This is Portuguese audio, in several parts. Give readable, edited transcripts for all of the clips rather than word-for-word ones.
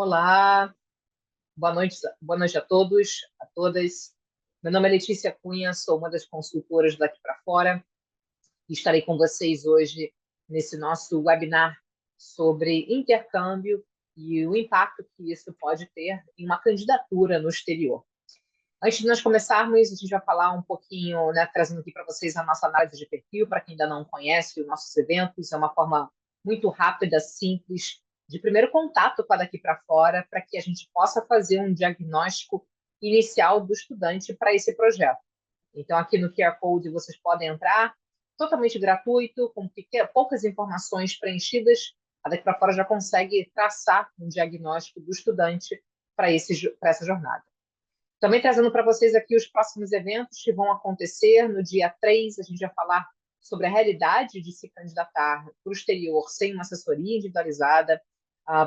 Olá, boa noite a todos, a todas. Meu nome é Letícia Cunha, sou uma das consultoras daqui para fora e estarei com vocês hoje nesse nosso webinar sobre intercâmbio e o impacto que isso pode ter em uma candidatura no exterior. Antes de nós começarmos, a gente vai falar um pouquinho, né, trazendo aqui para vocês a nossa análise de perfil, para quem ainda não conhece os nossos eventos, é uma forma muito rápida, simples, de primeiro contato com a daqui para fora, para que a gente possa fazer um diagnóstico inicial do estudante para esse projeto. Então, aqui no QR Code vocês podem entrar, totalmente gratuito, com poucas informações preenchidas, a daqui para fora já consegue traçar um diagnóstico do estudante para essa jornada. Também trazendo para vocês aqui os próximos eventos que vão acontecer. No dia 3, a gente vai falar sobre a realidade de se candidatar para o exterior sem uma assessoria individualizada.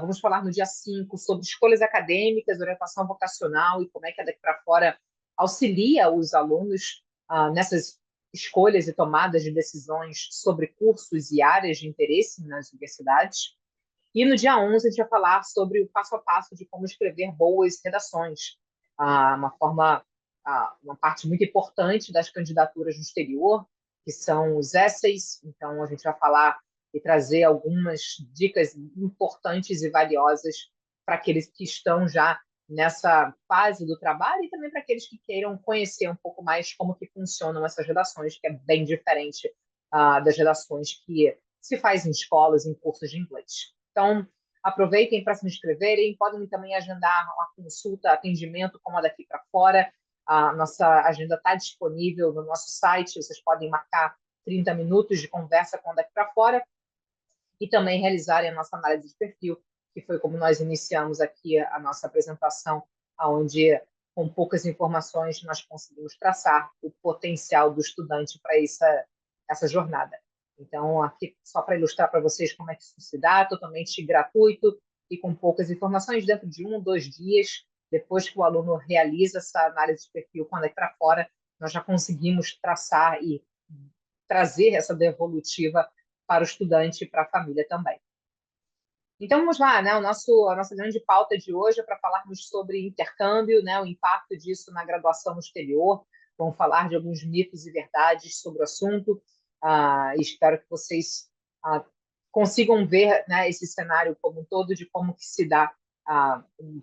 Vamos falar no dia 5 sobre escolhas acadêmicas, orientação vocacional e como é que a daqui para fora auxilia os alunos nessas escolhas e tomadas de decisões sobre cursos e áreas de interesse nas universidades. E no dia 11, a gente vai falar sobre o passo a passo de como escrever boas redações, uma forma, uma parte muito importante das candidaturas no exterior, que são os essays. Então, a gente vai falar e trazer algumas dicas importantes e valiosas para aqueles que estão já nessa fase do trabalho e também para aqueles que queiram conhecer um pouco mais como que funcionam essas redações, que é bem diferente das redações que se faz em escolas, em cursos de inglês. Então, aproveitem para se inscreverem, podem também agendar uma consulta, atendimento como a daqui para fora. A nossa agenda está disponível no nosso site, vocês podem marcar 30 minutos de conversa com a daqui para fora e também realizarem a nossa análise de perfil, que foi como nós iniciamos aqui a nossa apresentação, onde com poucas informações nós conseguimos traçar o potencial do estudante para essa jornada. Então, aqui só para ilustrar para vocês como é que isso se dá, totalmente gratuito e com poucas informações, dentro de 1 ou 2 dias, depois que o aluno realiza essa análise de perfil, quando é para fora, nós já conseguimos traçar e trazer essa devolutiva para o estudante e para a família também. Então, vamos lá, né? A nossa grande pauta de hoje é para falarmos sobre intercâmbio, né? O impacto disso na graduação no exterior. Vamos falar de alguns mitos e verdades sobre o assunto. Espero que vocês consigam ver, né, esse cenário como um todo de como que se dá um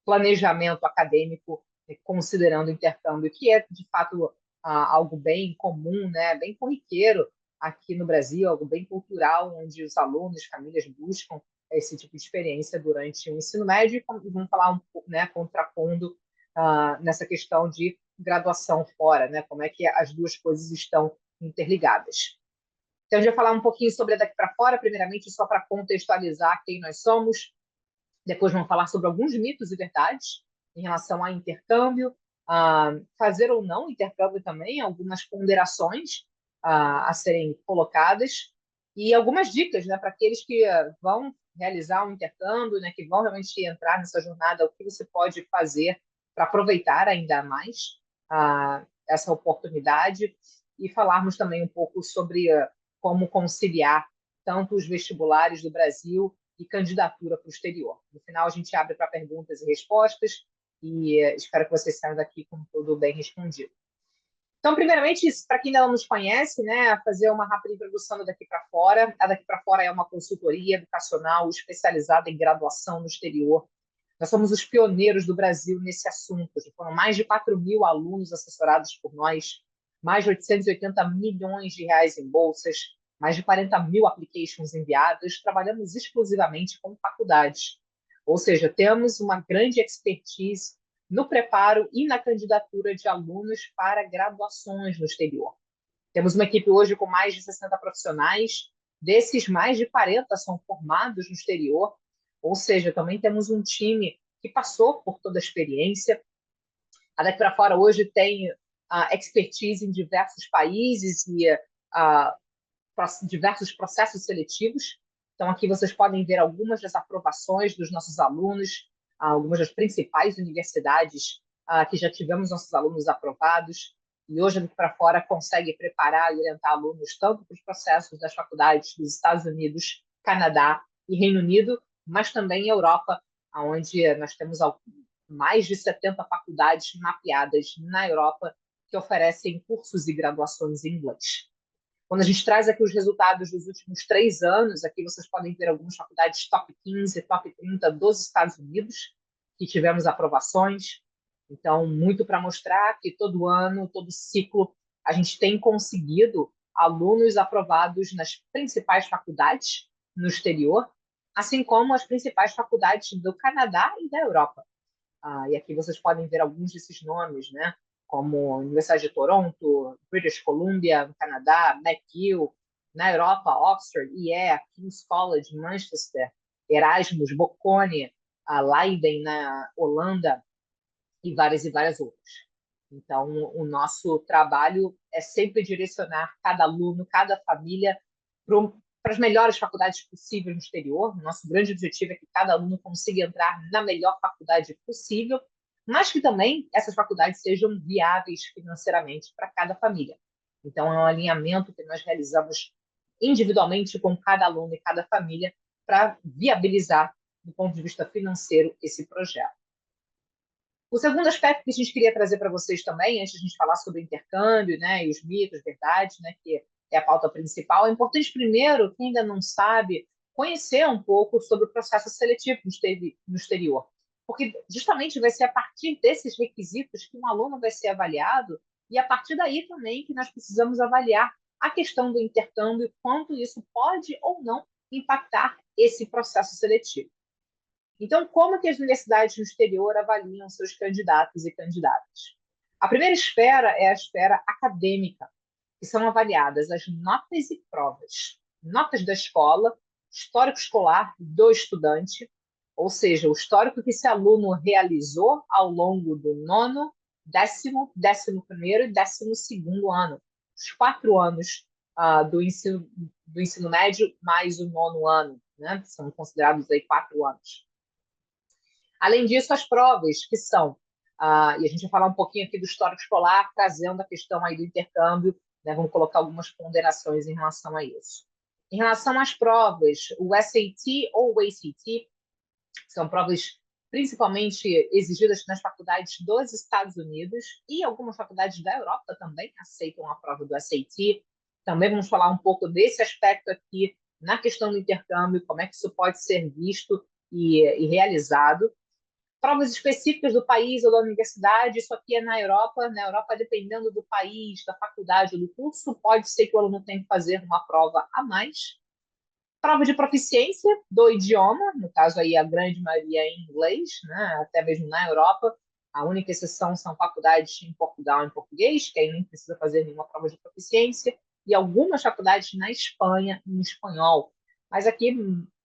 planejamento acadêmico, considerando o intercâmbio, que é, de fato, algo bem comum, né? Bem corriqueiro aqui no Brasil, algo bem cultural, onde os alunos, famílias buscam esse tipo de experiência durante o ensino médio, e vamos falar um pouco, né, contrapondo nessa questão de graduação fora, né, como é que as duas coisas estão interligadas. Então, a gente vai falar um pouquinho sobre a daqui para fora, primeiramente, só para contextualizar quem nós somos, depois vamos falar sobre alguns mitos e verdades em relação a intercâmbio, fazer ou não intercâmbio também, algumas ponderações a serem colocadas e algumas dicas, né, para aqueles que vão realizar um intercâmbio, né, que vão realmente entrar nessa jornada, o que você pode fazer para aproveitar ainda mais essa oportunidade e falarmos também um pouco sobre como conciliar tanto os vestibulares do Brasil e candidatura para o exterior. No final, a gente abre para perguntas e respostas e espero que vocês saiam daqui com tudo bem respondido. Então, primeiramente, para quem ainda não nos conhece, né, fazer uma rápida introdução do Daqui para Fora. A Daqui para Fora é uma consultoria educacional especializada em graduação no exterior. Nós somos os pioneiros do Brasil nesse assunto. Já foram mais de 4.000 alunos assessorados por nós, mais de 880 milhões de reais em bolsas, mais de 40.000 applications enviadas. Trabalhamos exclusivamente com faculdades. Ou seja, temos uma grande expertise no preparo e na candidatura de alunos para graduações no exterior. Temos uma equipe hoje com mais de 60 profissionais, desses mais de 40 são formados no exterior, ou seja, também temos um time que passou por toda a experiência. A Daqui para Fora hoje tem expertise em diversos países e diversos processos seletivos. Então, aqui vocês podem ver algumas das aprovações dos nossos alunos, algumas das principais universidades que já tivemos nossos alunos aprovados. E hoje, Daqui para Fora consegue preparar e orientar alunos tanto para os processos das faculdades dos Estados Unidos, Canadá e Reino Unido, mas também Europa, onde nós temos mais de 70 faculdades mapeadas na Europa que oferecem cursos e graduações em inglês. Quando a gente traz aqui os resultados dos últimos 3 anos, aqui vocês podem ver algumas faculdades top 15, top 30 dos Estados Unidos, que tivemos aprovações. Então, muito para mostrar que todo ano, todo ciclo, a gente tem conseguido alunos aprovados nas principais faculdades no exterior, assim como as principais faculdades do Canadá e da Europa. E aqui vocês podem ver alguns desses nomes, né? Como a Universidade de Toronto, British Columbia, no Canadá, McGill, na Europa, Oxford, IE, King's College, Manchester, Erasmus, Bocconi, a Leiden, na Holanda, e várias outras. Então, o nosso trabalho é sempre direcionar cada aluno, cada família para as melhores faculdades possíveis no exterior. O nosso grande objetivo é que cada aluno consiga entrar na melhor faculdade possível, mas que também essas faculdades sejam viáveis financeiramente para cada família. Então, é um alinhamento que nós realizamos individualmente com cada aluno e cada família para viabilizar, do ponto de vista financeiro, esse projeto. O segundo aspecto que a gente queria trazer para vocês também, antes de a gente falar sobre intercâmbio, né, e os mitos, verdades, né, que é a pauta principal, é importante primeiro, quem ainda não sabe, conhecer um pouco sobre o processo seletivo no exterior, porque justamente vai ser a partir desses requisitos que um aluno vai ser avaliado e a partir daí também que nós precisamos avaliar a questão do intercâmbio, quanto isso pode ou não impactar esse processo seletivo. Então, como que as universidades no exterior avaliam seus candidatos e candidatas? A primeira esfera é a esfera acadêmica, que são avaliadas as notas e provas. Notas da escola, histórico escolar do estudante, ou seja, o histórico que esse aluno realizou ao longo do nono, 11º e 12º ano. Os 4 anos do ensino médio mais o nono ano, né? São considerados aí 4 anos. Além disso, as provas, que são, e a gente vai falar um pouquinho aqui do histórico escolar, trazendo a questão aí do intercâmbio, né, vamos colocar algumas ponderações em relação a isso. Em relação às provas, o SAT ou o ACT, são provas principalmente exigidas nas faculdades dos Estados Unidos e algumas faculdades da Europa também aceitam a prova do SAT. Também vamos falar um pouco desse aspecto aqui na questão do intercâmbio, como é que isso pode ser visto e realizado. Provas específicas do país ou da universidade, isso aqui é na Europa. Na Europa, dependendo do país, da faculdade ou do curso, pode ser que o aluno tenha que fazer uma prova a mais. Prova de proficiência do idioma, no caso aí a grande maioria é em inglês, né? Até mesmo na Europa. A única exceção são faculdades em Portugal em português, que aí nem precisa fazer nenhuma prova de proficiência, e algumas faculdades na Espanha em espanhol. Mas aqui,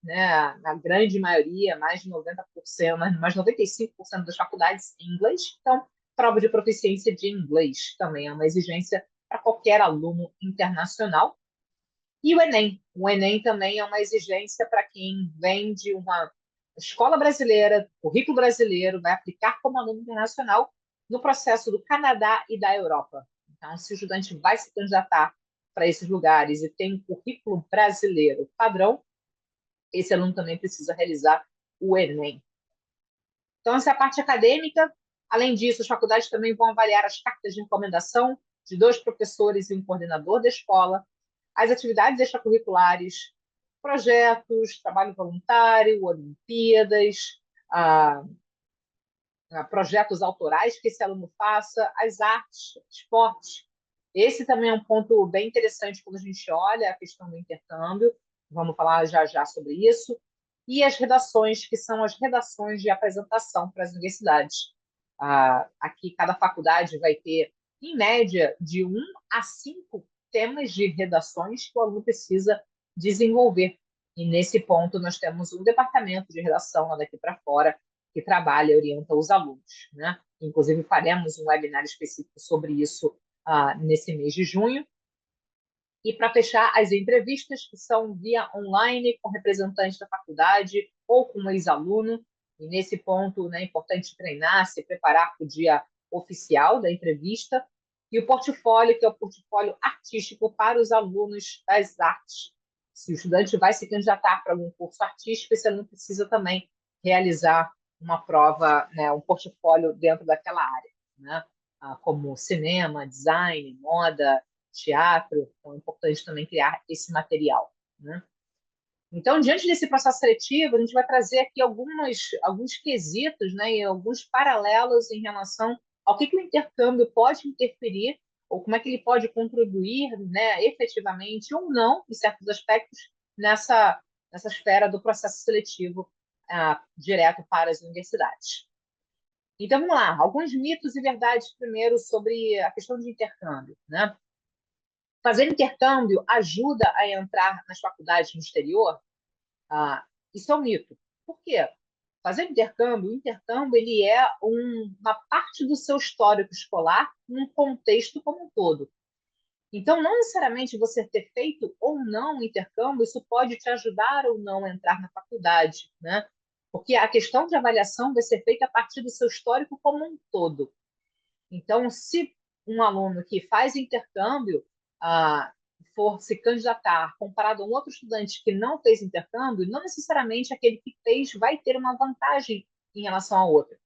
né, na grande maioria, mais de 90%, mais de 95% das faculdades em inglês, então prova de proficiência de inglês também é uma exigência para qualquer aluno internacional. E o Enem. O Enem também é uma exigência para quem vem de uma escola brasileira, currículo brasileiro, vai aplicar como aluno internacional no processo do Canadá e da Europa. Então, se o estudante vai se candidatar para esses lugares e tem um currículo brasileiro padrão, esse aluno também precisa realizar o Enem. Então, essa é a parte acadêmica. Além disso, as faculdades também vão avaliar as cartas de recomendação de 2 professores e um coordenador da escola, as atividades extracurriculares, projetos, trabalho voluntário, Olimpíadas, projetos autorais que esse aluno faça, as artes, esportes. Esse também é um ponto bem interessante quando a gente olha a questão do intercâmbio. Vamos falar já já sobre isso. E as redações, que são as redações de apresentação para as universidades. Aqui, cada faculdade vai ter, em média, de 1 a 5 temas de redações que o aluno precisa desenvolver. E, nesse ponto, nós temos um departamento de redação lá daqui para fora que trabalha e orienta os alunos, né? Inclusive, faremos um webinar específico sobre isso nesse mês de junho. E para fechar, as entrevistas, que são via online, com representantes da faculdade ou com um ex-aluno. E nesse ponto, né, é importante treinar, se preparar para o dia oficial da entrevista. E o portfólio, que é o portfólio artístico para os alunos das artes. Se o estudante vai se candidatar para algum curso artístico, esse aluno precisa também realizar uma prova, né, um portfólio dentro daquela área, né? Como cinema, design, moda, teatro. Então, é importante também criar esse material, né? Então, diante desse processo seletivo, a gente vai trazer aqui alguns quesitos, né, e alguns paralelos em relação ao que o intercâmbio pode interferir, ou como é que ele pode contribuir, né, efetivamente ou não, em certos aspectos, nessa esfera do processo seletivo direto para as universidades. Então, vamos lá, alguns mitos e verdades primeiro sobre a questão de intercâmbio, né? Fazer intercâmbio ajuda a entrar nas faculdades no exterior? Isso é um mito. Por quê? Fazer o intercâmbio ele é uma parte do seu histórico escolar num contexto como um todo. Então, não necessariamente você ter feito ou não o intercâmbio, isso pode te ajudar ou não a entrar na faculdade, né? Porque a questão de avaliação vai ser feita a partir do seu histórico como um todo. Então, se um aluno que faz intercâmbio ah, for se candidatar comparado a um outro estudante que não fez intercâmbio, não necessariamente aquele que fez vai ter uma vantagem em relação ao outro.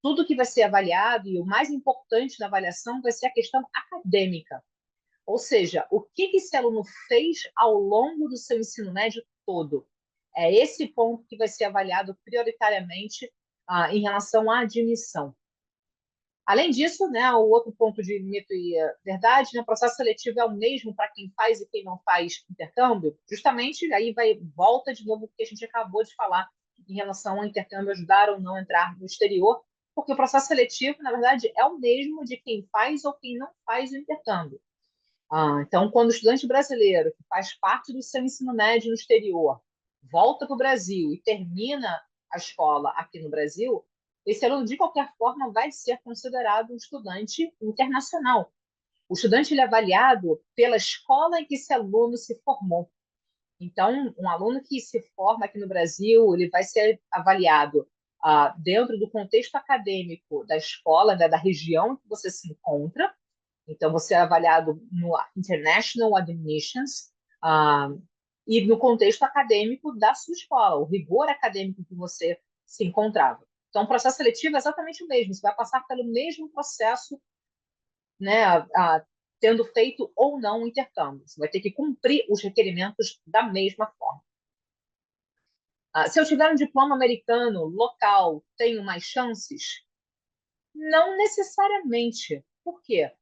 Tudo que vai ser avaliado, e o mais importante da avaliação, vai ser a questão acadêmica. Ou seja, o que esse aluno fez ao longo do seu ensino médio todo. É esse ponto que vai ser avaliado prioritariamente em relação à admissão. Além disso, né, o outro ponto de mito e verdade, né, o processo seletivo é o mesmo para quem faz e quem não faz intercâmbio, justamente aí volta de novo o que a gente acabou de falar em relação ao intercâmbio ajudar ou não entrar no exterior, porque o processo seletivo, na verdade, é o mesmo de quem faz ou quem não faz o intercâmbio. Então, quando o estudante brasileiro, que faz parte do seu ensino médio no exterior, volta para o Brasil e termina a escola aqui no Brasil, esse aluno, de qualquer forma, vai ser considerado um estudante internacional. O estudante ele é avaliado pela escola em que esse aluno se formou. Então, um aluno que se forma aqui no Brasil, ele vai ser avaliado dentro do contexto acadêmico da escola, né, da região em que você se encontra, então, você é avaliado no International Admissions e no contexto acadêmico da sua escola, o rigor acadêmico que você se encontrava. Então, o processo seletivo é exatamente o mesmo. Você vai passar pelo mesmo processo, né, tendo feito ou não o intercâmbio. Você vai ter que cumprir os requerimentos da mesma forma. Se eu tiver um diploma americano local, tenho mais chances? Não necessariamente. Por quê?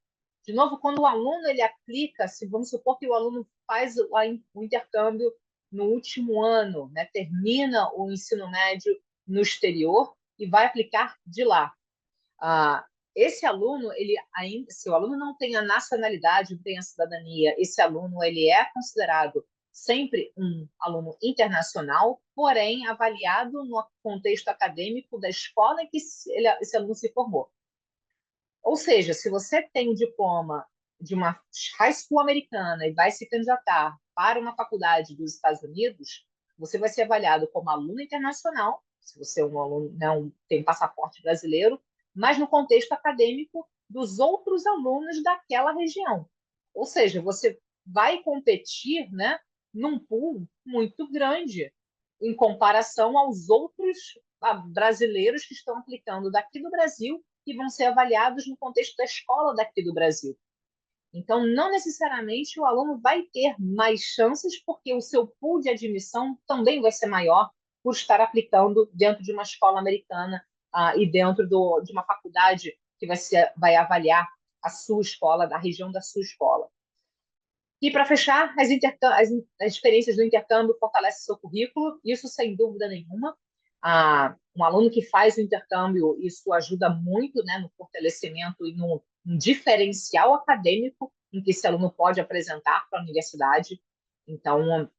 De novo, quando o aluno ele aplica, se vamos supor que o aluno faz o intercâmbio no último ano, né, termina o ensino médio no exterior e vai aplicar de lá. Ah, esse aluno, ele ainda, se o aluno não tem a nacionalidade, não tem a cidadania, esse aluno ele é considerado sempre um aluno internacional, porém avaliado no contexto acadêmico da escola em que esse aluno se formou. Ou seja, se você tem um diploma de uma high school americana e vai se candidatar para uma faculdade dos Estados Unidos, você vai ser avaliado como aluno internacional, se você é um aluno, não tem passaporte brasileiro, mas no contexto acadêmico dos outros alunos daquela região. Ou seja, você vai competir, né, num pool muito grande em comparação aos outros brasileiros que estão aplicando daqui do Brasil e vão ser avaliados no contexto da escola daqui do Brasil. Então, não necessariamente o aluno vai ter mais chances, porque o seu pool de admissão também vai ser maior por estar aplicando dentro de uma escola americana e dentro de uma faculdade que vai avaliar a sua escola, da região da sua escola. E para fechar, as experiências do intercâmbio fortalecem seu currículo, isso sem dúvida nenhuma. Um aluno que faz o intercâmbio, isso ajuda muito, né, no fortalecimento e no diferencial acadêmico em que esse aluno pode apresentar para a universidade. Então,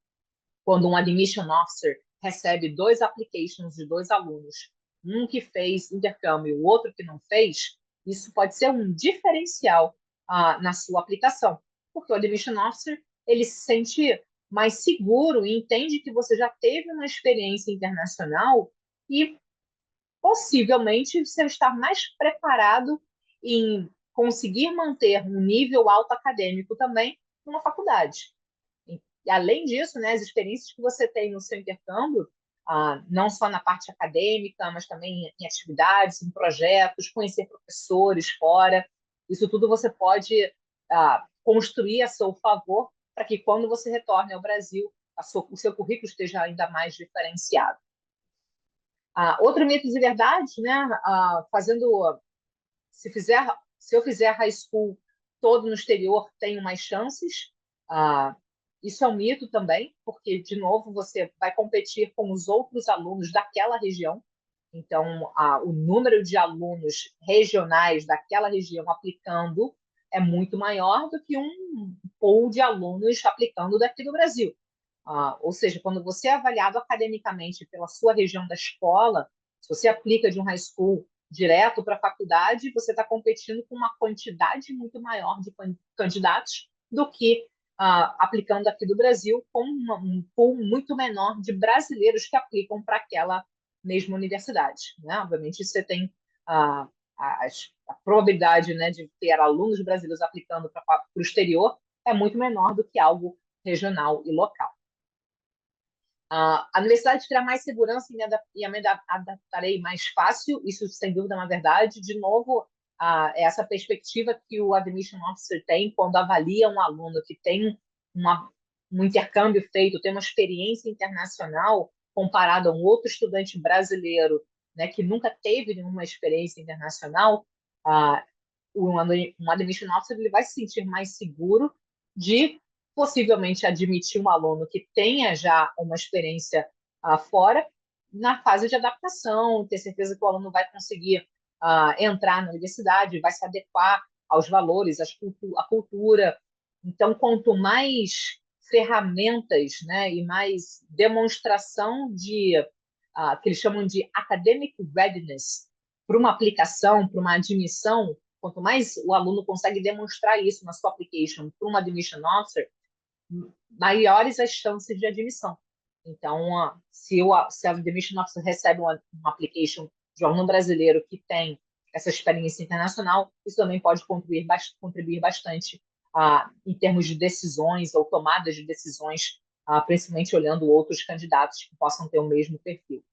quando um admission officer recebe dois applications de dois alunos, um que fez intercâmbio e o outro que não fez, isso pode ser um diferencial na sua aplicação, porque o admission officer ele se sente mais seguro e entende que você já teve uma experiência internacional e possivelmente você está mais preparado em conseguir manter um nível alto acadêmico também numa faculdade. E além disso, né, as experiências que você tem no seu intercâmbio não só na parte acadêmica, mas também em atividades, em projetos, conhecer professores fora. Isso tudo você pode construir a seu favor para que quando você retorne ao Brasil, o seu currículo esteja ainda mais diferenciado. Outro mito de verdade, né? Se eu fizer high school todo no exterior, tenho mais chances. Isso é um mito também, porque, de novo, você vai competir com os outros alunos daquela região. Então, o número de alunos regionais daquela região aplicando é muito maior do que um pool de alunos aplicando daqui do Brasil. Ou seja, quando você é avaliado academicamente pela sua região da escola, se você aplica de um high school direto para a faculdade, você está competindo com uma quantidade muito maior de candidatos do que aplicando aqui do Brasil, com um pool muito menor de brasileiros que aplicam para aquela mesma universidade. Né? Obviamente, você tem a probabilidade, né, de ter alunos brasileiros aplicando para o exterior é muito menor do que algo regional e local. A universidade terá mais segurança e me adaptarei mais fácil, isso sem dúvida é uma verdade. De novo, é essa perspectiva que o Admission Officer tem quando avalia um aluno que tem um intercâmbio feito, tem uma experiência internacional comparado a um outro estudante brasileiro, né, que nunca teve nenhuma experiência internacional. Um Admission Officer ele vai se sentir mais seguro de possivelmente admitir um aluno que tenha já uma experiência fora na fase de adaptação, ter certeza que o aluno vai conseguir entrar na universidade, vai se adequar aos valores, à cultura. Então, quanto mais ferramentas, né, e mais demonstração que eles chamam de academic readiness para uma aplicação, para uma admissão, quanto mais o aluno consegue demonstrar isso na sua application para uma admission officer, maiores as chances de admissão. Então, se a admission officer recebe uma application de um aluno brasileiro que tem essa experiência internacional, isso também pode contribuir bastante em termos de decisões ou tomadas de decisões, principalmente olhando outros candidatos que possam ter o mesmo perfil.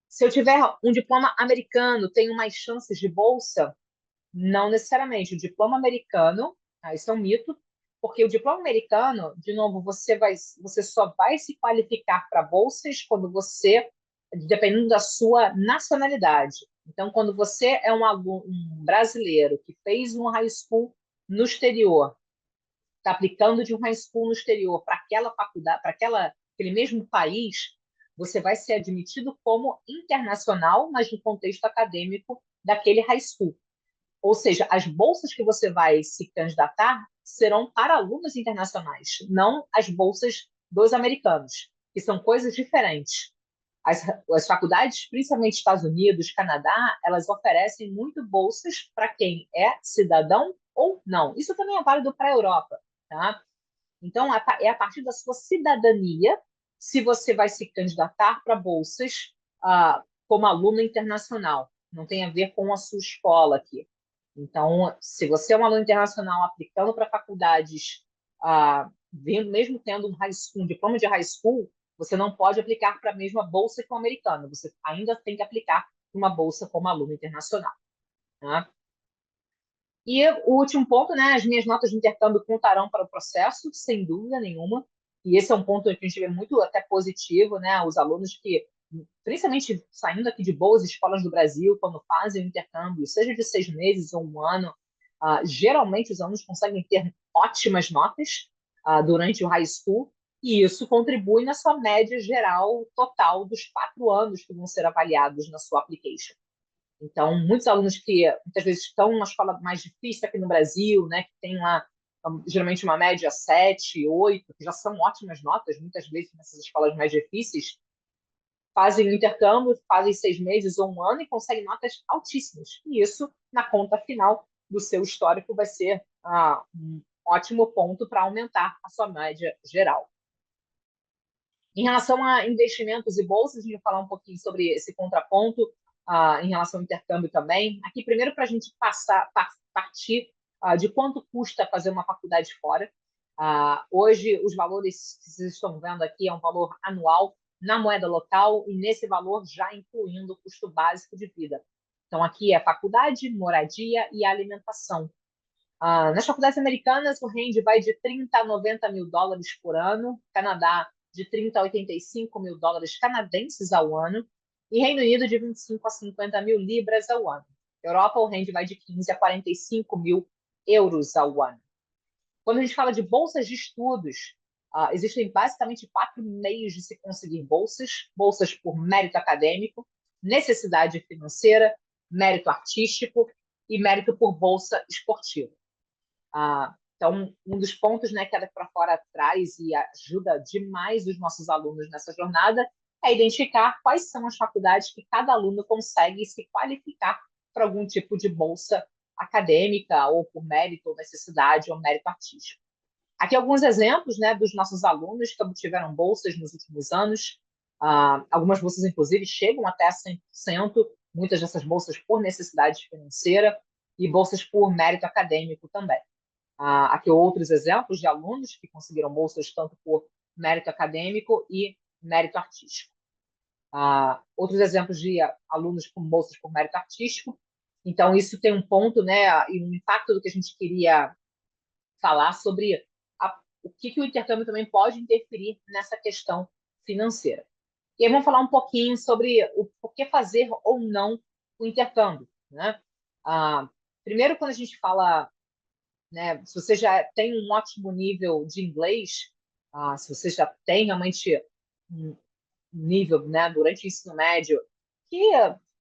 Se eu tiver um diploma americano, tenho mais chances de bolsa? Não necessariamente. O diploma americano, isso é um mito, porque o diploma americano, de novo, você só vai se qualificar para bolsas quando você, dependendo da sua nacionalidade. Então, quando você é um brasileiro que fez um high school no exterior, está aplicando de um high school no exterior para aquela faculdade, para aquele mesmo país, você vai ser admitido como internacional, mas no contexto acadêmico daquele high school. Ou seja, as bolsas que você vai se candidatar serão para alunos internacionais, não as bolsas dos americanos, que são coisas diferentes. As faculdades, principalmente Estados Unidos, Canadá, elas oferecem muito bolsas para quem é cidadão ou não. Isso também é válido para a Europa, tá? Então, é a partir da sua cidadania se você vai se candidatar para bolsas como aluno internacional. Não tem a ver com a sua escola aqui. Então, se você é um aluno internacional aplicando para faculdades, mesmo tendo um diploma de high school, você não pode aplicar para a mesma bolsa que o americano. Você ainda tem que aplicar para uma bolsa como aluno internacional. Tá? E o último ponto, né? As minhas notas de intercâmbio contarão para o processo, sem dúvida nenhuma. E esse é um ponto que a gente vê muito até positivo, né? Os alunos que, principalmente saindo aqui de boas escolas do Brasil, quando fazem o intercâmbio, seja de 6 meses ou um ano, geralmente os alunos conseguem ter ótimas notas durante o high school, e isso contribui na sua média geral total dos 4 anos que vão ser avaliados na sua application. Então, muitos alunos que muitas vezes estão numa escola mais difícil aqui no Brasil, né, que tem lá geralmente uma média 7, 8, que já são ótimas notas, muitas vezes nessas escolas mais difíceis, fazem o intercâmbio, fazem 6 meses ou um ano e conseguem notas altíssimas. E isso, na conta final do seu histórico, vai ser um ótimo ponto para aumentar a sua média geral. Em relação a investimentos e bolsas, a gente vai falar um pouquinho sobre esse contraponto em relação ao intercâmbio também. Aqui, primeiro, para a gente partir de quanto custa fazer uma faculdade fora. Hoje, os valores que vocês estão vendo aqui é um valor anual na moeda local e nesse valor já incluindo o custo básico de vida. Então, aqui é faculdade, moradia e alimentação. Nas faculdades americanas, o range vai de 30 a 90 mil dólares por ano, Canadá de 30 a 85 mil dólares canadenses ao ano, e Reino Unido de 25 a 50 mil libras ao ano. Europa, o range vai de 15 a 45 mil euros ao ano. Quando a gente fala de bolsas de estudos, existem basicamente 4 meios de se conseguir bolsas: bolsas por mérito acadêmico, necessidade financeira, mérito artístico e mérito por bolsa esportiva. Então, um dos pontos, né, que a Daqui para Fora traz e ajuda demais os nossos alunos nessa jornada é identificar quais são as faculdades que cada aluno consegue se qualificar para algum tipo de bolsa acadêmica, ou por mérito, ou necessidade, ou mérito artístico. Aqui alguns exemplos, né, dos nossos alunos que obtiveram bolsas nos últimos anos. Algumas bolsas, inclusive, chegam até 100%, muitas dessas bolsas por necessidade financeira e bolsas por mérito acadêmico também. Aqui outros exemplos de alunos que conseguiram bolsas tanto por mérito acadêmico e mérito artístico. Outros exemplos de alunos com bolsas por mérito artístico. Então, isso tem um ponto, né, e um impacto do que a gente queria falar sobre o que o intercâmbio também pode interferir nessa questão financeira. E aí vamos falar um pouquinho sobre o que fazer ou não o intercâmbio, né? Primeiro, quando a gente fala, né, se você já tem um ótimo nível de inglês, se você já tem realmente um nível, né, durante o ensino médio, que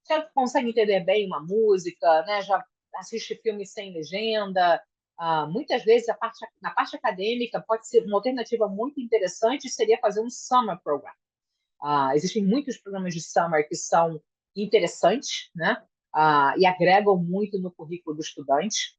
já consegue entender bem uma música, né, já assiste filmes sem legenda. Muitas vezes, na parte acadêmica, pode ser uma alternativa muito interessante, seria fazer um summer program. Existem muitos programas de summer que são interessantes, né, e agregam muito no currículo do estudante.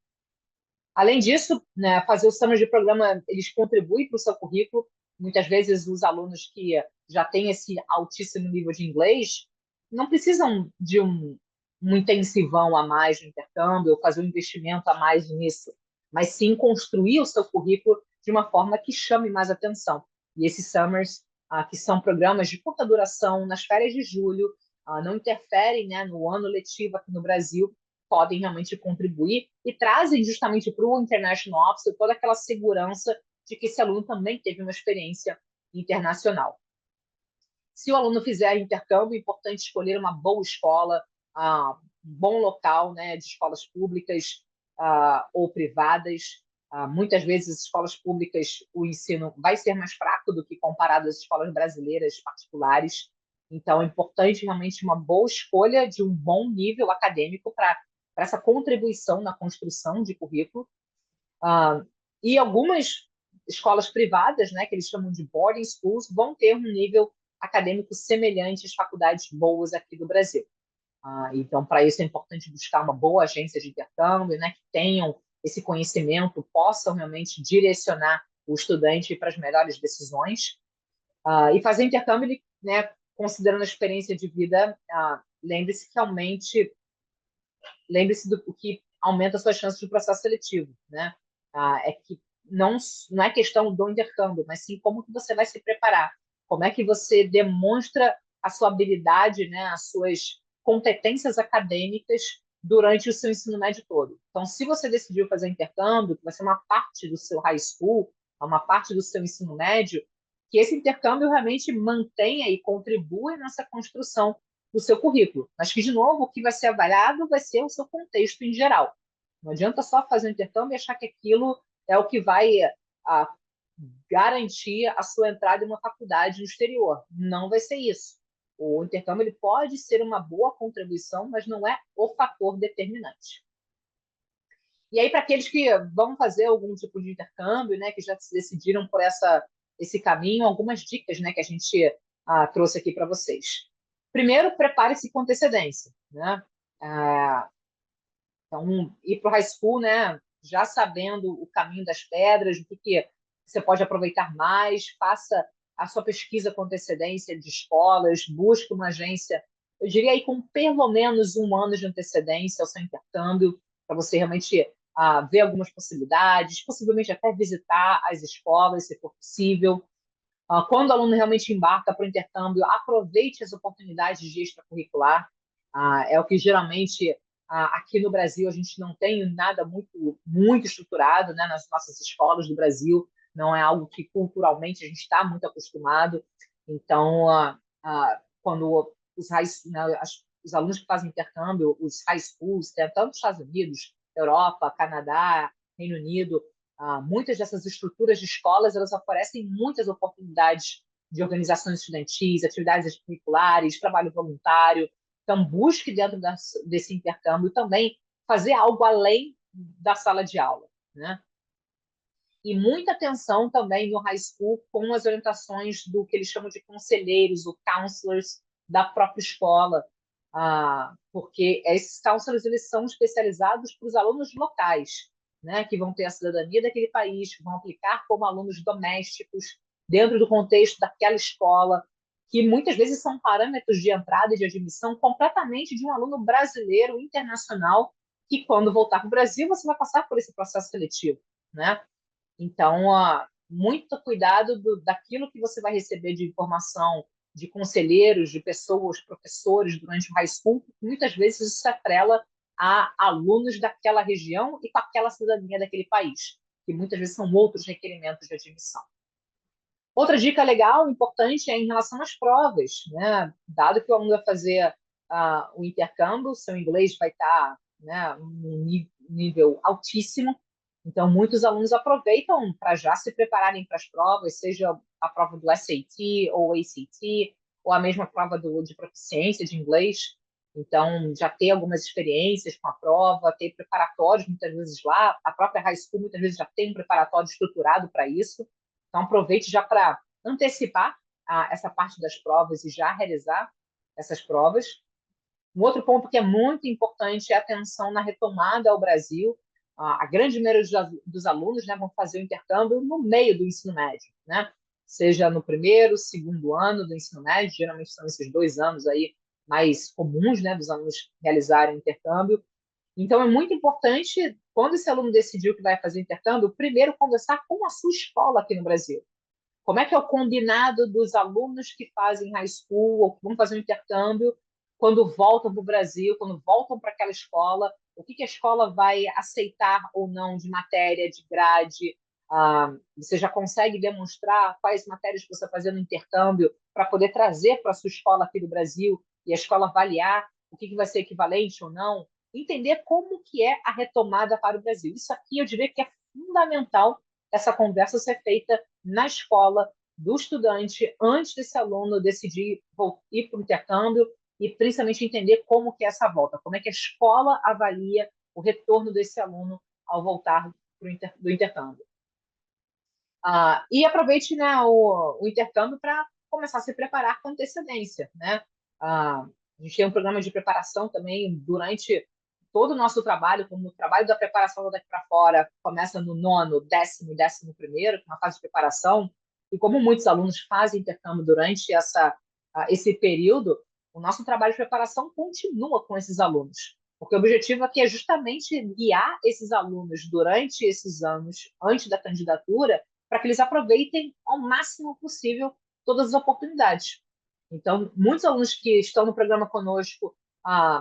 Além disso, né, fazer o summer de programa, eles contribuem para o seu currículo. Muitas vezes, os alunos que já têm esse altíssimo nível de inglês não precisam de um intensivão a mais no intercâmbio, ou fazer um investimento a mais nisso, mas sim construir o seu currículo de uma forma que chame mais atenção. E esses summers, que são programas de curta duração, nas férias de julho, não interferem, né, no ano letivo aqui no Brasil, podem realmente contribuir e trazem justamente para o International Officer toda aquela segurança de que esse aluno também teve uma experiência internacional. Se o aluno fizer intercâmbio, é importante escolher uma boa escola, um bom local, né, de escolas públicas ou privadas. Muitas vezes, as escolas públicas, o ensino vai ser mais fraco do que comparado às escolas brasileiras particulares. Então, é importante realmente uma boa escolha de um bom nível acadêmico para essa contribuição na construção de currículo. E algumas escolas privadas, né, que eles chamam de boarding schools, vão ter um nível acadêmico semelhante às faculdades boas aqui do Brasil. Então, para isso é importante buscar uma boa agência de intercâmbio, né, que tenham esse conhecimento, possam realmente direcionar o estudante para as melhores decisões. E fazer intercâmbio, né, considerando a experiência de vida, lembre-se do que aumenta as suas chances de processo seletivo, né? É que não é questão do intercâmbio, mas sim como que você vai se preparar, como é que você demonstra a sua habilidade, né, as suas competências acadêmicas durante o seu ensino médio todo. Então, se você decidiu fazer intercâmbio, que vai ser uma parte do seu high school, uma parte do seu ensino médio, que esse intercâmbio realmente mantenha e contribua nessa construção do seu currículo. Mas que, de novo, o que vai ser avaliado vai ser o seu contexto em geral. Não adianta só fazer um intercâmbio e achar que aquilo é o que vai garantir a sua entrada em uma faculdade no exterior. Não vai ser isso. O intercâmbio ele pode ser uma boa contribuição, mas não é o fator determinante. E aí, para aqueles que vão fazer algum tipo de intercâmbio, né, que já se decidiram por esse caminho, algumas dicas, né, que a gente trouxe aqui para vocês. Primeiro, prepare-se com antecedência, né? Então, ir para o high school, né, já sabendo o caminho das pedras, o que você pode aproveitar mais, faça a sua pesquisa com antecedência de escolas, busque uma agência, eu diria aí com pelo menos 1 ano de antecedência ao seu intercâmbio, para você realmente ver algumas possibilidades, possivelmente até visitar as escolas, se for possível. Quando o aluno realmente embarca para o intercâmbio, aproveite as oportunidades de extracurricular. É o que geralmente aqui no Brasil a gente não tem nada muito estruturado, né, nas nossas escolas do Brasil. Não é algo que culturalmente a gente está muito acostumado. Então, quando os alunos que fazem intercâmbio, os high schools, tanto nos Estados Unidos, Europa, Canadá, Reino Unido, muitas dessas estruturas de escolas elas oferecem muitas oportunidades de organizações estudantis, atividades extracurriculares, trabalho voluntário. Então, busque dentro desse intercâmbio também fazer algo além da sala de aula, né? E muita atenção também no high school com as orientações do que eles chamam de conselheiros, ou counselors da própria escola, porque esses counselors eles são especializados para os alunos locais, né, que vão ter a cidadania daquele país, que vão aplicar como alunos domésticos dentro do contexto daquela escola, que muitas vezes são parâmetros de entrada e de admissão completamente de um aluno brasileiro internacional que, quando voltar para o Brasil, você vai passar por esse processo seletivo, né? Então, muito cuidado daquilo que você vai receber de informação de conselheiros, de pessoas, professores durante o high school, porque muitas vezes isso se atrela a alunos daquela região e com aquela cidadania daquele país, que muitas vezes são outros requerimentos de admissão. Outra dica legal, importante, é em relação às provas, né? Dado que o aluno vai fazer o intercâmbio, seu inglês vai estar, né, num nível altíssimo, então muitos alunos aproveitam para já se prepararem para as provas, seja a prova do SAT ou ACT, ou a mesma prova de proficiência de inglês. Então, já ter algumas experiências com a prova, ter preparatórios muitas vezes lá, a própria high school muitas vezes já tem um preparatório estruturado para isso. Então, aproveite já para antecipar essa parte das provas e já realizar essas provas. Um outro ponto que é muito importante é a atenção na retomada ao Brasil. A grande maioria dos alunos, né, vão fazer o intercâmbio no meio do ensino médio, né? Seja no primeiro, segundo ano do ensino médio, geralmente são esses 2 anos aí mais comuns, né, dos alunos realizarem intercâmbio. Então, é muito importante, quando esse aluno decidiu que vai fazer intercâmbio, primeiro conversar com a sua escola aqui no Brasil. Como é que é o combinado dos alunos que fazem high school ou que vão fazer um intercâmbio quando voltam para o Brasil, quando voltam para aquela escola? O que a escola vai aceitar ou não de matéria, de grade? Você já consegue demonstrar quais matérias que você está fazendo no intercâmbio para poder trazer para a sua escola aqui do Brasil e a escola avaliar o que vai ser equivalente ou não? Entender como que é a retomada para o Brasil. Isso aqui eu diria que é fundamental essa conversa ser feita na escola do estudante antes desse aluno decidir ir para o intercâmbio e principalmente entender como que é essa volta, como é que a escola avalia o retorno desse aluno ao voltar do intercâmbio. E aproveite, né, o intercâmbio para começar a se preparar com antecedência, né? A gente tem um programa de preparação também durante todo o nosso trabalho, como o trabalho da preparação daqui para fora começa no nono, décimo e 11º, que é uma fase de preparação, e como muitos alunos fazem intercâmbio durante esse período, o nosso trabalho de preparação continua com esses alunos. Porque o objetivo aqui é justamente guiar esses alunos durante esses anos, antes da candidatura, para que eles aproveitem ao máximo possível todas as oportunidades. Então, muitos alunos que estão no programa conosco,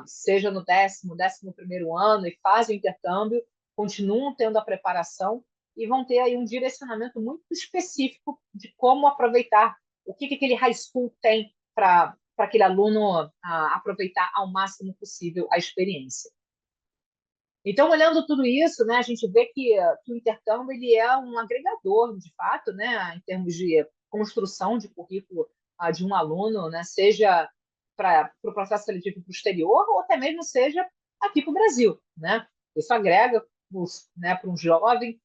seja no 11º ano e fazem o intercâmbio, continuam tendo a preparação e vão ter aí um direcionamento muito específico de como aproveitar, o que aquele high school tem para aquele aluno aproveitar ao máximo possível a experiência. Então, olhando tudo isso, né, a gente vê que o intercâmbio ele é um agregador, de fato, né, em termos de construção de currículo de um aluno, né, seja para o processo seletivo para o exterior ou até mesmo seja aqui para o Brasil. Né? Isso agrega né, para um jovem,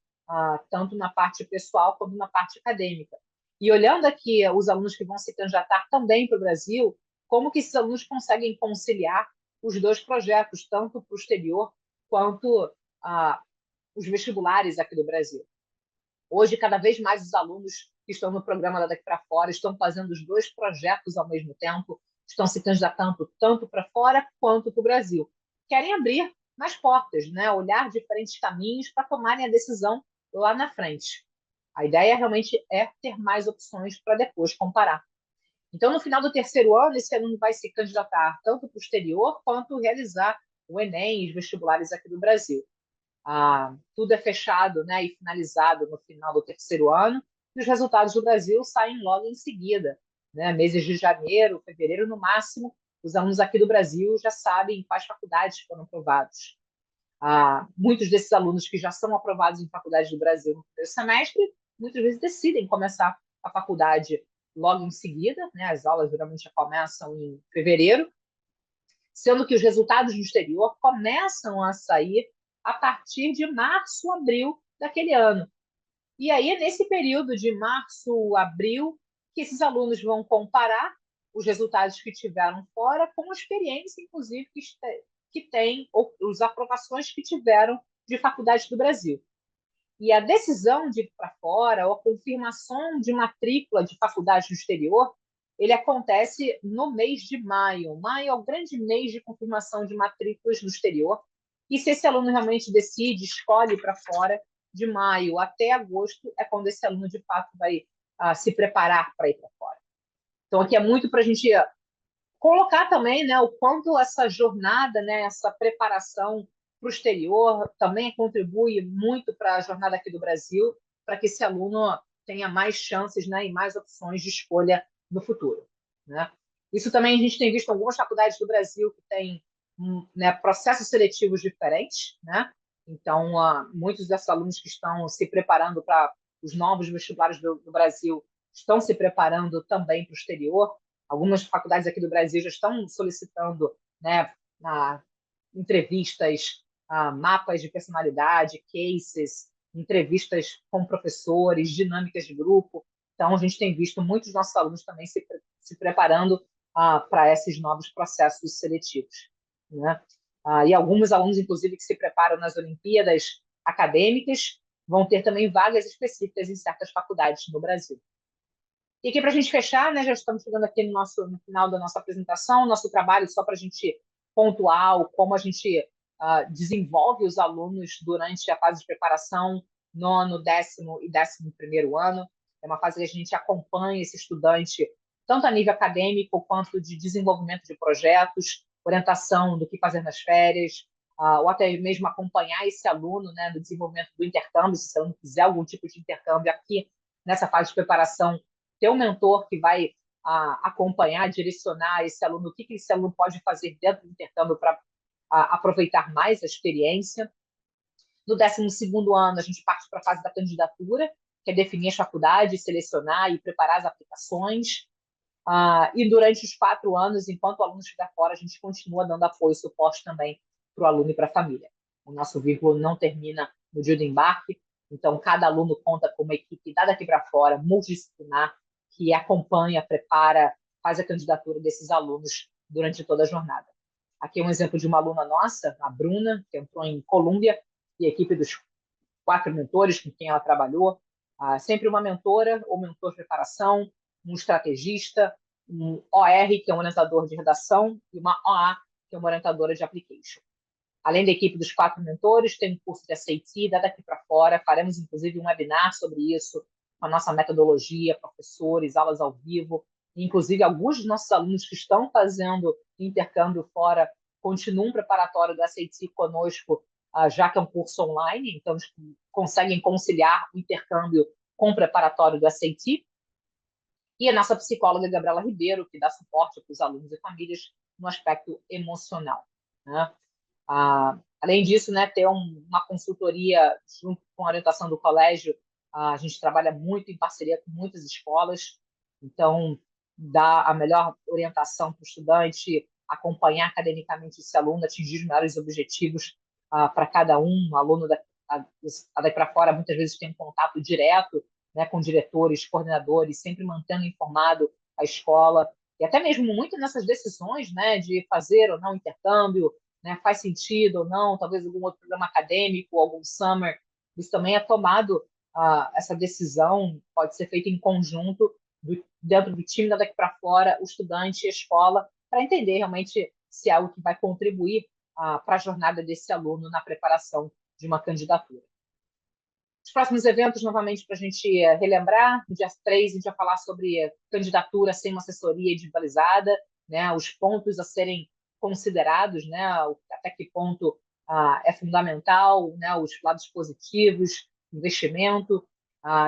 tanto na parte pessoal quanto na parte acadêmica. E olhando aqui os alunos que vão se candidatar também para o Brasil, como que esses alunos conseguem conciliar os dois projetos, tanto para o exterior quanto os vestibulares aqui do Brasil. Hoje, cada vez mais os alunos que estão no programa da Daqui para Fora estão fazendo os dois projetos ao mesmo tempo, estão se candidatando tanto para fora quanto para o Brasil. Querem abrir mais portas, né? Olhar diferentes caminhos para tomarem a decisão lá na frente. A ideia realmente é ter mais opções para depois comparar. Então, no final do terceiro ano, esse aluno vai se candidatar tanto para o exterior quanto realizar o Enem e os vestibulares aqui do Brasil. Tudo é fechado, né, e finalizado no final do terceiro ano, e os resultados do Brasil saem logo em seguida, né, meses de janeiro, fevereiro no máximo, os alunos aqui do Brasil já sabem quais faculdades foram aprovados. Muitos desses alunos que já são aprovados em faculdades do Brasil no primeiro semestre, muitas vezes decidem começar a faculdade logo em seguida, né, as aulas geralmente já começam em fevereiro, sendo que os resultados do exterior começam a sair a partir de março, abril daquele ano. E aí é nesse período de março, abril, que esses alunos vão comparar os resultados que tiveram fora com a experiência, inclusive, que têm, ou as aprovações que tiveram de faculdades do Brasil. E a decisão de ir para fora, ou a confirmação de matrícula de faculdade no exterior, ele acontece no mês de maio. Maio é o grande mês de confirmação de matrículas no exterior. E se esse aluno realmente decide, escolhe para fora, de maio até agosto, é quando esse aluno, de fato, vai se preparar para ir para fora. Então, aqui é muito para a gente colocar também, né, o quanto essa jornada, né, essa preparação para o exterior também contribui muito para a jornada aqui do Brasil, para que esse aluno tenha mais chances, né, e mais opções de escolha no futuro, né? Isso também a gente tem visto em algumas faculdades do Brasil que têm, né, processos seletivos diferentes, né? Então, muitos desses alunos que estão se preparando para os novos vestibulares do Brasil estão se preparando também para o exterior. Algumas faculdades aqui do Brasil já estão solicitando, né, entrevistas, mapas de personalidade, cases, entrevistas com professores, dinâmicas de grupo. Então, a gente tem visto muitos dos nossos alunos também se preparando para esses novos processos seletivos, né? E alguns alunos, inclusive, que se preparam nas Olimpíadas acadêmicas, vão ter também vagas específicas em certas faculdades no Brasil. E aqui, para a gente fechar, né, já estamos chegando aqui no final da nossa apresentação, nosso trabalho, só para a gente pontuar como a gente desenvolve os alunos durante a fase de preparação, nono, décimo e 11º ano. É uma fase que a gente acompanha esse estudante, tanto a nível acadêmico quanto de desenvolvimento de projetos, orientação do que fazer nas férias, ou até mesmo acompanhar esse aluno, né, no desenvolvimento do intercâmbio, se esse aluno quiser algum tipo de intercâmbio aqui nessa fase de preparação, ter um mentor que vai acompanhar, direcionar esse aluno, o que esse aluno pode fazer dentro do intercâmbio para aproveitar mais a experiência. No 12º ano, a gente parte para a fase da candidatura, que é definir as faculdades, selecionar e preparar as aplicações. E durante os 4 anos, enquanto o aluno estiver fora, a gente continua dando apoio e suporte também para o aluno e para a família. O nosso vínculo não termina no dia do embarque, então cada aluno conta com uma equipe daqui para fora, multidisciplinar, que acompanha, prepara, faz a candidatura desses alunos durante toda a jornada. Aqui é um exemplo de uma aluna nossa, a Bruna, que entrou em Colômbia, e a equipe dos 4 mentores com quem ela trabalhou. Sempre uma mentora ou mentor de preparação, um estrategista, um OR, que é um orientador de redação, e uma OA, que é uma orientadora de application. Além da equipe dos 4 mentores, tem um curso de SAT, daqui para fora. Faremos, inclusive, um webinar sobre isso, com a nossa metodologia, professores, aulas ao vivo. Inclusive, alguns dos nossos alunos que estão fazendo intercâmbio fora continuam preparatório do SAT conosco, já que é um curso online, então eles conseguem conciliar o intercâmbio com o preparatório do SAT. E a nossa psicóloga, Gabriela Ribeiro, que dá suporte para os alunos e famílias no aspecto emocional, né? Além disso, né, ter uma consultoria junto com a orientação do colégio. A gente trabalha muito em parceria com muitas escolas, então dá a melhor orientação para o estudante, acompanhar academicamente esse aluno, atingir os melhores objetivos para cada um. O aluno daqui para fora muitas vezes tem um contato direto, né, com diretores, coordenadores, sempre mantendo informado a escola, e até mesmo muito nessas decisões, né, de fazer ou não intercâmbio, né, faz sentido ou não, talvez algum outro programa acadêmico, algum summer, isso também é tomado, essa decisão pode ser feita em conjunto, dentro do time daqui para fora, o estudante e a escola, para entender realmente se é algo que vai contribuir para a jornada desse aluno na preparação de uma candidatura. Os próximos eventos, novamente, para a gente relembrar, no dia 3 a gente vai falar sobre candidatura sem uma assessoria individualizada, né, os pontos a serem considerados, né, até que ponto é fundamental, né, os lados positivos, investimento,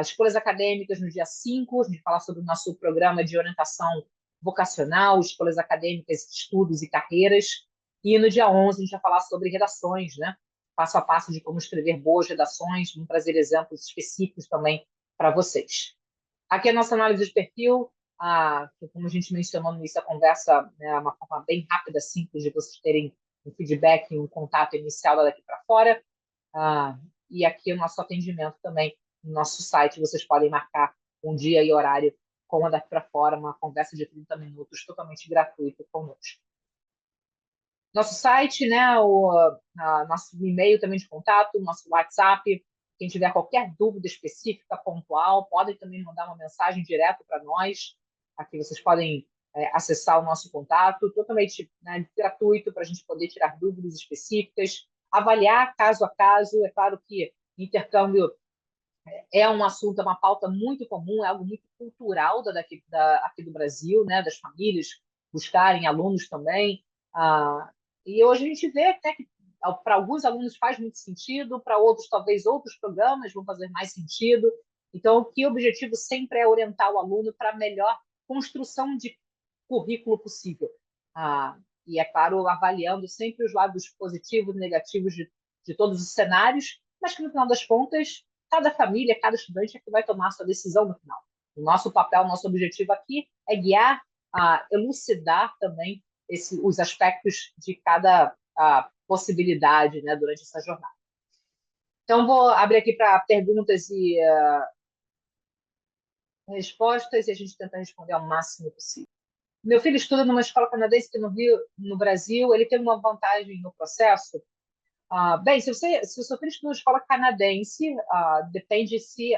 escolhas acadêmicas no dia 5, a gente vai falar sobre o nosso programa de orientação vocacional, escolhas acadêmicas, estudos e carreiras, e no dia 11 a gente vai falar sobre redações, né, passo a passo de como escrever boas redações, vamos trazer exemplos específicos também para vocês. Aqui a nossa análise de perfil, que, como a gente mencionou no início da conversa, é uma forma bem rápida, simples, de vocês terem um feedback, um contato inicial daqui para fora. E aqui o nosso atendimento também no nosso site, vocês podem marcar um dia e horário com a daqui para fora, uma conversa de 30 minutos totalmente gratuita conosco. Nosso site, né, nosso e-mail também de contato, nosso WhatsApp. Quem tiver qualquer dúvida específica, pontual, podem também mandar uma mensagem direto para nós. Aqui vocês podem acessar o nosso contato, totalmente, né, gratuito, para a gente poder tirar dúvidas específicas, avaliar caso a caso. É claro que intercâmbio é um assunto, é uma pauta muito comum, é algo muito cultural aqui do Brasil, né, das famílias buscarem alunos também. E hoje a gente vê até que para alguns alunos faz muito sentido, para outros talvez outros programas vão fazer mais sentido. Então, o objetivo sempre é orientar o aluno para a melhor construção de currículo possível. E, é claro, avaliando sempre os lados positivos e negativos de todos os cenários, mas que, no final das contas, cada família, cada estudante é que vai tomar a sua decisão no final. O nosso papel, o nosso objetivo aqui é guiar, elucidar também os aspectos de cada possibilidade, né, durante essa jornada. Então, vou abrir aqui para perguntas e respostas e a gente tenta responder ao máximo possível. Meu filho estuda numa escola canadense que no Brasil, ele tem uma vantagem no processo. Bem, se o seu filho estuda numa escola canadense, depende se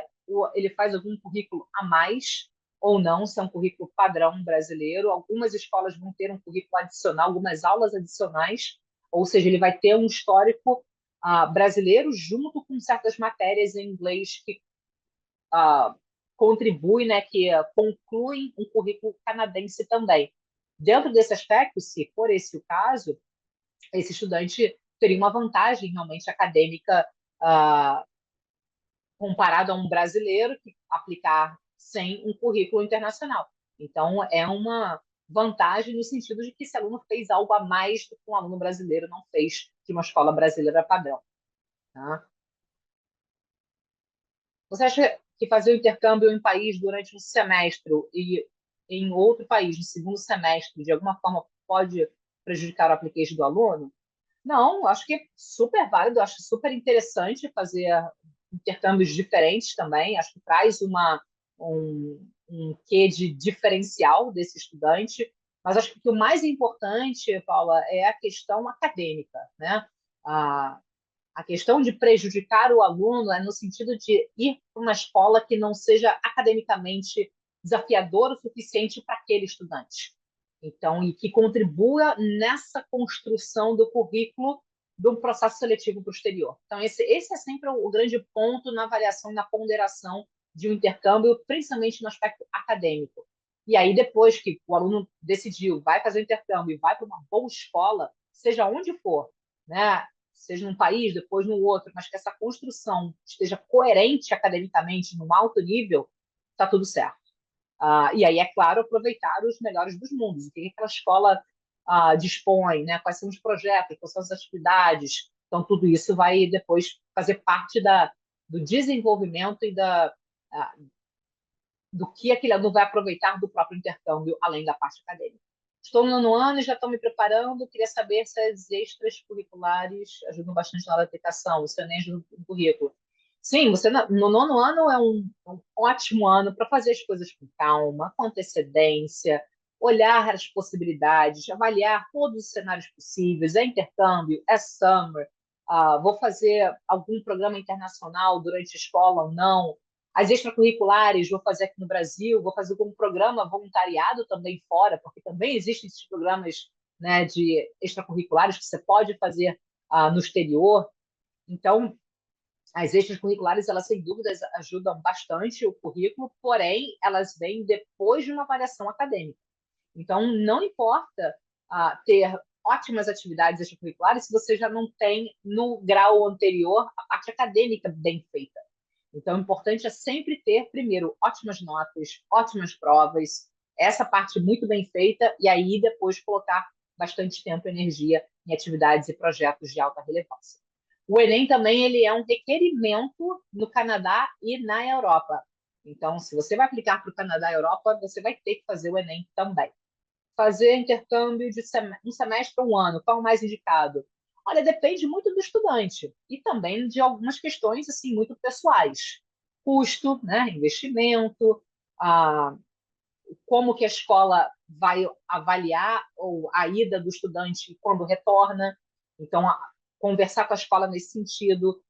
ele faz algum currículo a mais ou não, se é um currículo padrão brasileiro. Algumas escolas vão ter um currículo adicional, algumas aulas adicionais, ou seja, ele vai ter um histórico brasileiro junto com certas matérias em inglês que contribuem, né, que concluem um currículo canadense também. Dentro desse aspecto, se for esse o caso, esse estudante teria uma vantagem realmente acadêmica comparado a um brasileiro que aplicar sem um currículo internacional. Então, é uma vantagem no sentido de que esse aluno fez algo a mais do que um aluno brasileiro não fez de uma escola brasileira padrão. Tá? Você acha que fazer o intercâmbio em um país durante um semestre e em outro país no segundo semestre, de alguma forma, pode prejudicar o application do aluno? Não, acho que é super válido, acho super interessante fazer intercâmbios diferentes também. Acho que traz um quê de diferencial desse estudante. Mas acho que o mais importante, Paula, é a questão acadêmica, né? A questão de prejudicar o aluno é no sentido de ir para uma escola que não seja academicamente desafiadora o suficiente para aquele estudante. Então, e que contribua nessa construção do currículo do processo seletivo posterior. Então, esse é sempre o grande ponto na avaliação e na ponderação de um intercâmbio, principalmente no aspecto acadêmico. E aí, depois que o aluno decidiu, vai fazer o intercâmbio e vai para uma boa escola, seja onde for, né? Seja num país, depois no outro, mas que essa construção esteja coerente academicamente, num alto nível, está tudo certo. E aí, é claro, aproveitar os melhores dos mundos. O que aquela escola dispõe, né? Quais são os projetos, quais são as atividades. Então, tudo isso vai depois fazer parte do desenvolvimento e do que aquele aluno vai aproveitar do próprio intercâmbio, além da parte acadêmica. Estou no nono ano e já estou me preparando. Queria saber se as extras curriculares ajudam bastante na hora da aplicação, se nem ajudam no currículo. Sim, você no nono ano é um ótimo ano para fazer as coisas com calma, com antecedência, olhar as possibilidades, avaliar todos os cenários possíveis. É intercâmbio, é summer, vou fazer algum programa internacional durante a escola ou não. As extracurriculares, vou fazer aqui no Brasil, vou fazer algum programa voluntariado também fora, porque também existem esses programas, né, de extracurriculares que você pode fazer no exterior. Então, As extracurriculares, elas sem dúvidas ajudam bastante o currículo, porém, elas vêm depois de uma avaliação acadêmica. Então, não importa ter ótimas atividades extracurriculares se você já não tem, no grau anterior, a parte acadêmica bem feita. Então, o importante é sempre ter, primeiro, ótimas notas, ótimas provas, essa parte muito bem feita, e aí depois colocar bastante tempo e energia em atividades e projetos de alta relevância. O Enem também ele é um requerimento no Canadá e na Europa. Então, se você vai aplicar para o Canadá e Europa, você vai ter que fazer o Enem também. Fazer intercâmbio de um semestre ou um ano, qual o mais indicado? Olha, depende muito do estudante e também de algumas questões assim muito pessoais. Custo, né, investimento, ah, como que a escola vai avaliar ou a ida do estudante quando retorna. Então, conversar com a escola nesse sentido,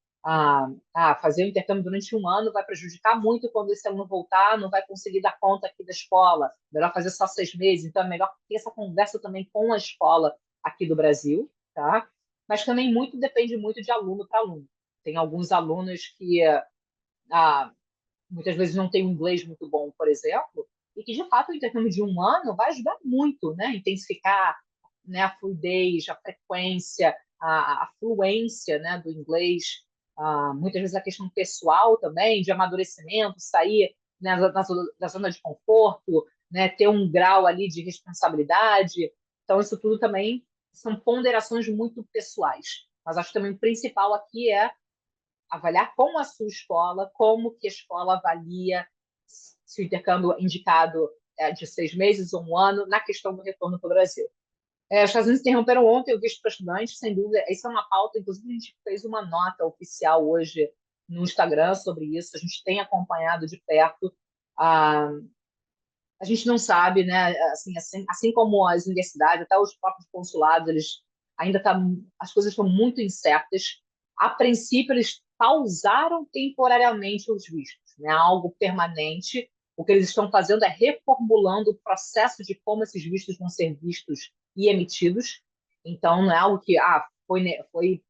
fazer o intercâmbio durante um ano vai prejudicar muito quando esse aluno voltar, não vai conseguir dar conta aqui da escola, melhor fazer só 6 meses, então é melhor ter essa conversa também com a escola aqui do Brasil, tá? Mas também muito depende muito de aluno para aluno. Tem alguns alunos que ah, muitas vezes não têm um inglês muito bom, por exemplo, e que de fato o intercâmbio de um ano vai ajudar muito, né? Intensificar, né, a fluidez, a frequência, a fluência, né, do inglês. Muitas vezes a questão pessoal também, de amadurecimento, sair, né, da zona de conforto, né, ter um grau ali de responsabilidade. Então, isso tudo também são ponderações muito pessoais. Mas acho que também o principal aqui é avaliar com a sua escola, como que a escola avalia se o intercâmbio indicado é de 6 meses ou um ano na questão do retorno para o Brasil. Os Estados Unidos interromperam ontem o visto para estudantes, sem dúvida, isso é uma pauta, inclusive a gente fez uma nota oficial hoje no Instagram sobre isso, a gente tem acompanhado de perto. Ah, a gente não sabe, né? Assim como as universidades, até os próprios consulados, eles ainda tá, as coisas estão muito incertas. A princípio, eles pausaram temporariamente os vistos, né? Algo permanente. O que eles estão fazendo é reformulando o processo de como esses vistos vão ser vistos e emitidos. Então, não é algo que foi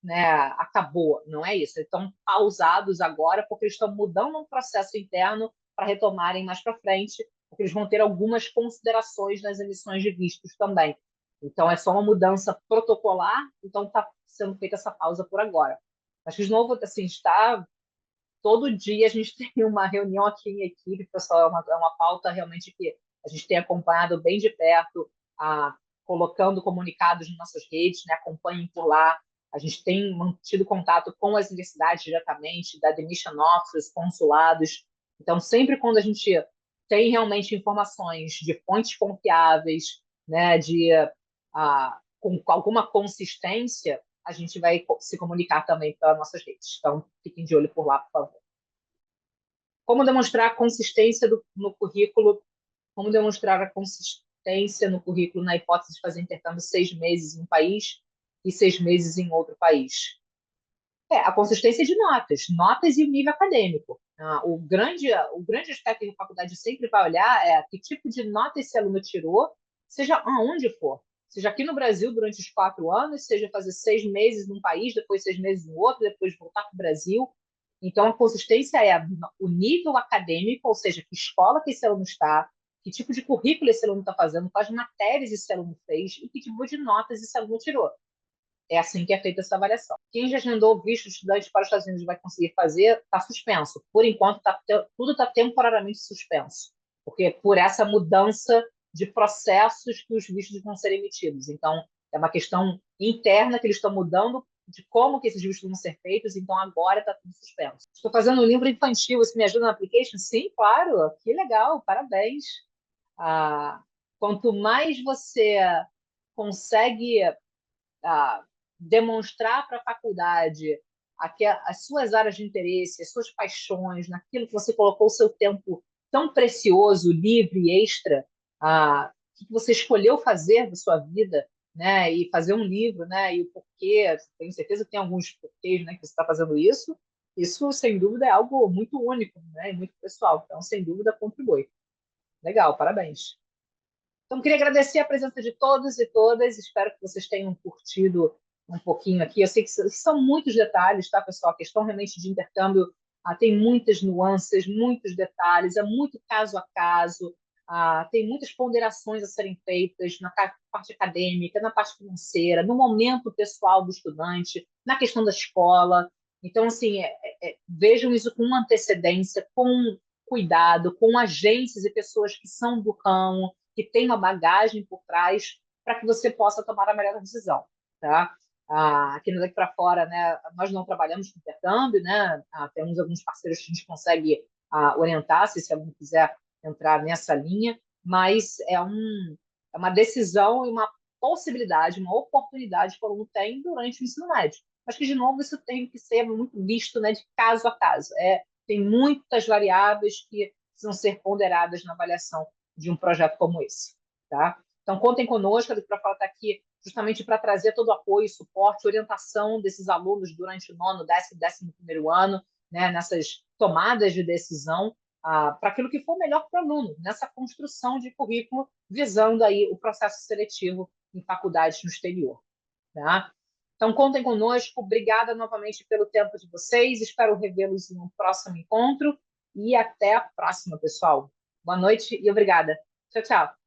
né, acabou, não é isso. Eles estão pausados agora porque eles estão mudando um processo interno para retomarem mais para frente, porque eles vão ter algumas considerações nas emissões de vistos também. Então, é só uma mudança protocolar, então está sendo feita essa pausa por agora. Mas, de novo, assim, está todo dia a gente tem uma reunião aqui em equipe, pessoal, é uma pauta realmente que a gente tem acompanhado bem de perto, colocando comunicados nas nossas redes, né, acompanhem por lá. A gente tem mantido contato com as universidades diretamente, da admission offices, consulados. Então, sempre quando a gente tem realmente informações de fontes confiáveis, né, com alguma consistência, a gente vai se comunicar também pelas nossas redes. Então, fiquem de olho por lá, por favor. Como demonstrar a consistência no currículo? Como demonstrar a consistência no currículo na hipótese de fazer intercâmbio 6 meses em um país e 6 meses em outro país? A consistência de notas e o nível acadêmico. O grande aspecto que a faculdade sempre vai olhar é que tipo de nota esse aluno tirou, seja aonde for. Seja aqui no Brasil durante os 4 anos, seja fazer 6 meses num país, depois 6 meses no outro, depois voltar para o Brasil. Então, a consistência é o nível acadêmico, ou seja, que escola que esse aluno está, que tipo de currículo esse aluno está fazendo, quais matérias esse aluno fez e que tipo de notas esse aluno tirou. É assim que é feita essa avaliação. Quem já agendou visto de estudante para os Estados Unidos vai conseguir fazer, está suspenso. Por enquanto, tudo está temporariamente suspenso, porque por essa mudança de processos que os vistos vão ser emitidos. Então, é uma questão interna que eles estão mudando de como que esses vistos vão ser feitos, então agora está tudo suspenso. Estou fazendo um livro infantil, você me ajuda na application? Sim, claro, que legal, parabéns. Ah, quanto mais você consegue demonstrar para a faculdade as suas áreas de interesse, as suas paixões, naquilo que você colocou o seu tempo tão precioso, livre, extra, o que você escolheu fazer da sua vida, né? E fazer um livro, né? E o porquê, tenho certeza que tem alguns porquês, né, que você está fazendo isso. Isso, sem dúvida, é algo muito único, né? E muito pessoal. Então, sem dúvida, contribui. Legal, parabéns. Então, queria agradecer a presença de todos e todas. Espero que vocês tenham curtido um pouquinho aqui. Eu sei que são muitos detalhes, tá, pessoal? A questão realmente de intercâmbio tem muitas nuances, muitos detalhes, é muito caso a caso, tem muitas ponderações a serem feitas na parte acadêmica, na parte financeira, no momento pessoal do estudante, na questão da escola. Então, assim, vejam isso com antecedência, com cuidado, com agências e pessoas que são do ramo, que têm uma bagagem por trás, para que você possa tomar a melhor decisão, tá? Aqui no Daqui para Fora, né, nós não trabalhamos com intercâmbio, né? Temos alguns parceiros que a gente consegue orientar, se alguém quiser entrar nessa linha, mas é uma decisão e uma possibilidade, uma oportunidade que o aluno tem durante o ensino médio. Mas que, de novo, isso tem que ser muito visto, né, de caso a caso. Tem muitas variáveis que precisam ser ponderadas na avaliação de um projeto como esse. Tá? Então, contem conosco, para falar tá aqui justamente para trazer todo o apoio, suporte, orientação desses alunos durante o nono, décimo primeiro ano, né, nessas tomadas de decisão, para aquilo que for melhor para o aluno, nessa construção de currículo, visando aí o processo seletivo em faculdades no exterior. Tá? Então, contem conosco. Obrigada novamente pelo tempo de vocês. Espero revê-los em um próximo encontro. E até a próxima, pessoal. Boa noite e obrigada. Tchau, tchau.